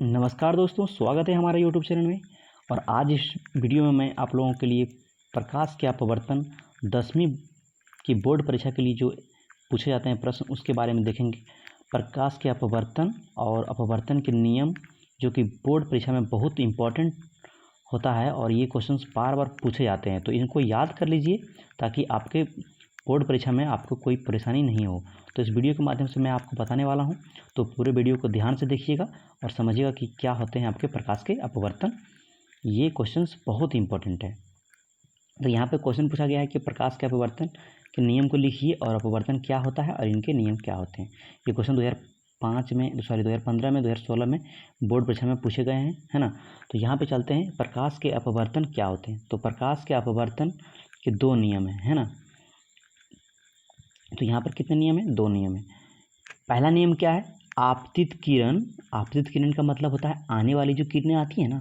नमस्कार दोस्तों, स्वागत है हमारे YouTube चैनल में। और आज इस वीडियो में मैं आप लोगों के लिए प्रकाश के अपवर्तन 10वीं की बोर्ड परीक्षा के लिए जो पूछे जाते हैं प्रश्न, उसके बारे में देखेंगे। प्रकाश के अपवर्तन और अपवर्तन के नियम, जो कि बोर्ड परीक्षा में बहुत इम्पोर्टेंट होता है और ये क्वेश्चंस बार बार पूछे जाते हैं, तो इनको याद कर लीजिए ताकि आपके बोर्ड परीक्षा में आपको कोई परेशानी नहीं हो। तो इस वीडियो के माध्यम से मैं आपको बताने वाला हूं, तो पूरे वीडियो को ध्यान से देखिएगा और समझिएगा कि क्या होते हैं आपके प्रकाश के अपवर्तन। ये क्वेश्चंस बहुत इंपॉर्टेंट है। तो यहाँ पे क्वेश्चन पूछा गया है कि प्रकाश के अपवर्तन के नियम को लिखिए और अपवर्तन क्या होता है और इनके नियम क्या होते हैं। ये क्वेश्चन 2015 में 2016 में बोर्ड परीक्षा में पूछे गए हैं, है ना। तो यहाँ पे चलते हैं, प्रकाश के अपवर्तन क्या होते हैं। तो प्रकाश के अपवर्तन के दो नियम है ना। तो यहाँ पर कितने नियम है? दो नियम है। पहला नियम क्या है? आपतित किरण। आपतित किरण का मतलब होता है आने वाली जो किरणें आती है ना,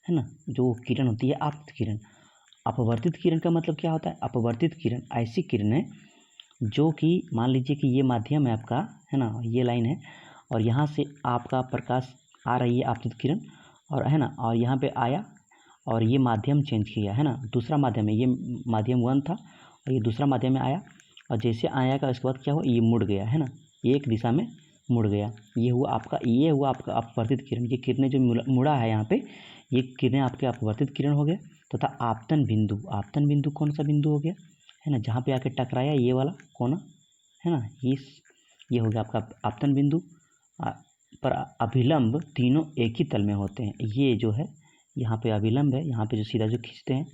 है ना, जो किरण होती है आपतित किरण। अपवर्तित किरण का मतलब क्या होता है? अपवर्तित किरण ऐसी किरणें जो कि मान लीजिए कि ये माध्यम है आपका, है ना, ये लाइन है और यहाँ से आपका प्रकाश आ रही है आपतित किरण, और है ना, और यहाँ पे आया और ये माध्यम चेंज किया, है ना, दूसरा माध्यम है। ये माध्यम 1 था और ये दूसरा माध्यम में आया, और जैसे आया का उसके बाद क्या हुआ, ये मुड़ गया, है ना, एक दिशा में मुड़ गया। ये हुआ आपका अपवर्तित किरण। ये किरणें जो मुड़ा है यहाँ पे, ये किरणें आपके अपवर्तित किरण हो गया। तथा आपतन बिंदु। आपतन बिंदु कौन सा बिंदु हो गया, है ना, जहाँ पे आके टकराया ये वाला कोना, है ना, ये हो गया आपका आपतन बिंदु। पर अभिलंब तीनों एक ही तल में होते हैं। ये जो है यहाँ पे अभिलंब है, यहाँ पे जो सीधा जो खींचते हैं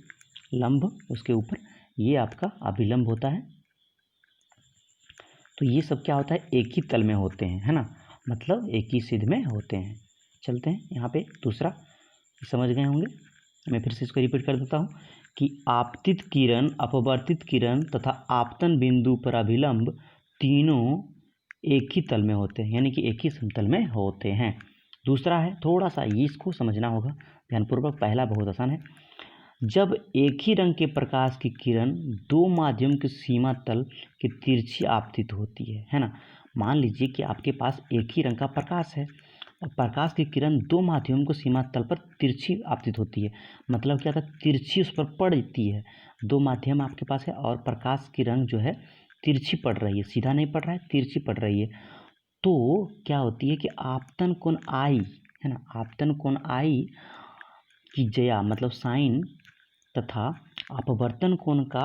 लंब उसके ऊपर, ये आपका अभिलंब होता है। तो ये सब क्या होता है, एक ही तल में होते हैं, है ना, मतलब एक ही सिध में होते हैं। चलते हैं यहाँ पे दूसरा, समझ गए होंगे। मैं फिर से इसको रिपीट कर देता हूँ कि आपतित किरण, अपवर्तित किरण तथा आपतन बिंदु पर अभिलंब तीनों एक ही तल में होते हैं, यानी कि एक ही समतल में होते हैं। दूसरा है, थोड़ा सा इसको समझना होगा ध्यानपूर्वक। पहला बहुत आसान है। जब एक ही रंग के प्रकाश की किरण दो माध्यम के सीमा तल की तिरछी आपतित होती है ना। मान लीजिए कि आपके पास एक ही रंग का प्रकाश है और प्रकाश की किरण दो माध्यम को सीमा तल पर तिरछी आपतित होती है। मतलब क्या था, तिरछी उस पर पड़ती है। दो माध्यम आपके पास है और प्रकाश की रंग जो है तिरछी पड़ रही है, सीधा नहीं पड़ रहा है, तिरछी पड़ रही है। तो क्या होती है कि आपतन कोण आई, है ना, आपतन कोण आई की जया मतलब साइन तथा अपवर्तन कोण का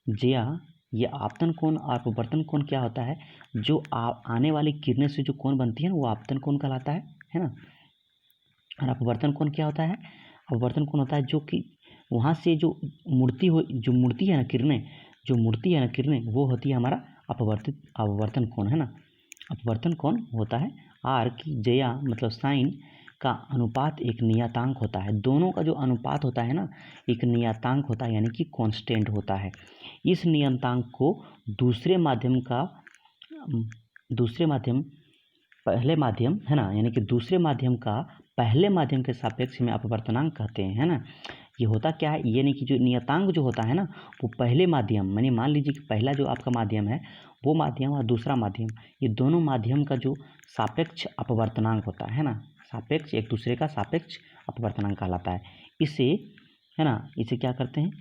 जया। ये आपतन कोण और अपवर्तन कोण क्या होता है, जो आने वाली किरणें से जो कोण बनती है ना, वो आपतन कोण कहलाता है ना। और अपवर्तन कोण क्या होता है? अपवर्तन कोण होता है जो कि वहाँ से जो मूर्ति है ना किरणें, जो मूर्ति है ना किरणें, वो होती है हमारा अपवर्तन कोण, है ना। अपवर्तन कोण होता है आर की जया मतलब साइन का अनुपात एक नियतांक होता है। दोनों का जो अनुपात होता है ना, एक नियतांक होता है, यानी कि कांस्टेंट होता है। इस नियतांक को दूसरे माध्यम पहले माध्यम, है ना, यानी कि दूसरे माध्यम का पहले माध्यम के सापेक्ष में अपवर्तनांक कहते हैं, है ना। ये होता क्या है, यानी कि जो नियतांक जो होता है ना, वो पहले माध्यम, माने मान लीजिए कि पहला जो आपका माध्यम है वो माध्यम और दूसरा माध्यम, ये दोनों माध्यम का जो सापेक्ष अपवर्तनांक होता है ना, सापेक्ष, एक दूसरे का सापेक्ष अपवर्तनांक कहलाता है। इसे, है ना, इसे क्या करते हैं,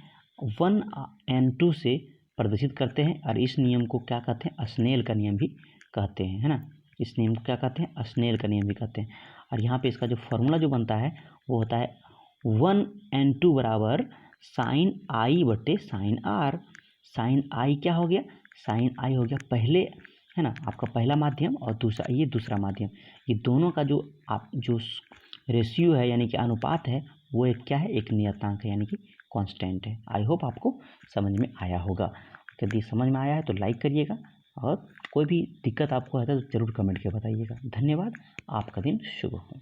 1n2 से प्रदर्शित करते हैं। और इस नियम को क्या कहते हैं, स्नेल का नियम भी कहते हैं, है ना। इस नियम को क्या कहते हैं, स्नेल का नियम भी कहते हैं। और यहाँ पे इसका जो फॉर्मूला जो बनता है वो होता है 1n2 बराबर साइन आई बटे साइन आर। साइन आई क्या हो गया, साइन आई हो गया पहले, है ना, आपका पहला माध्यम और दूसरा माध्यम, ये दोनों का जो रेशियो है, यानी कि अनुपात है, वो एक क्या है, एक नियतांक है, यानी कि कांस्टेंट है। आई होप आपको समझ में आया होगा। यदि समझ में आया है तो लाइक करिएगा, और कोई भी दिक्कत आपको है तो ज़रूर कमेंट के बताइएगा। धन्यवाद, आपका दिन शुभ हो।